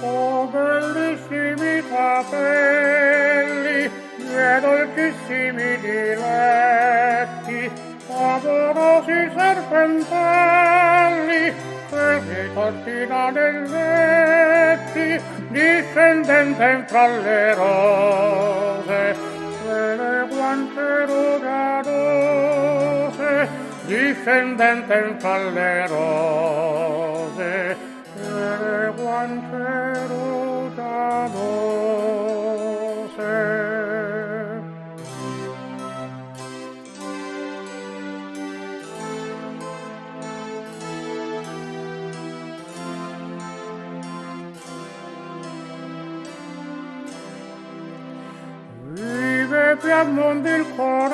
Oh, bellissimi capelli, miei dolcissimi diletti, amorosi serpentelli, che si tortina nel letti, discendente fra le rose, e le guance rugadose, discendente fra le rose, le guance rugadose. Vive Piemonte il cuore,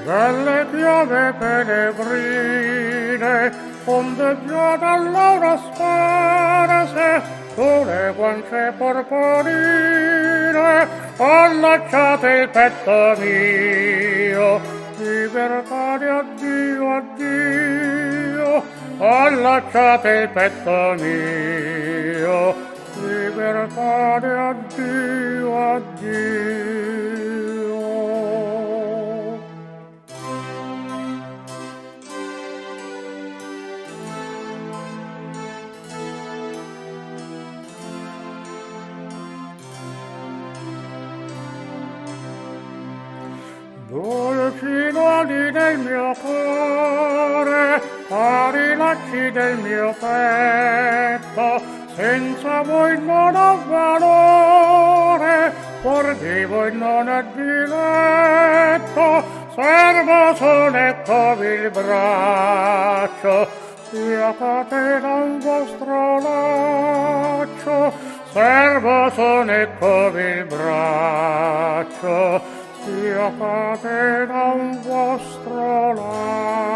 delle chiave peregrine, ondeggiata all'ora sparse, sulle guance porporine, allacciate il petto mio, libertà di addio, addio, allacciate il petto mio, libertà di addio, addio. Dolci nodi del mio cuore, cari lacci del mio petto, senza voi non ho valore, fuor di voi non è diletto, servo soneccovi il braccio, sia catena un vostro laccio, servo soneccovi il braccio, sia catena un vostro laccio.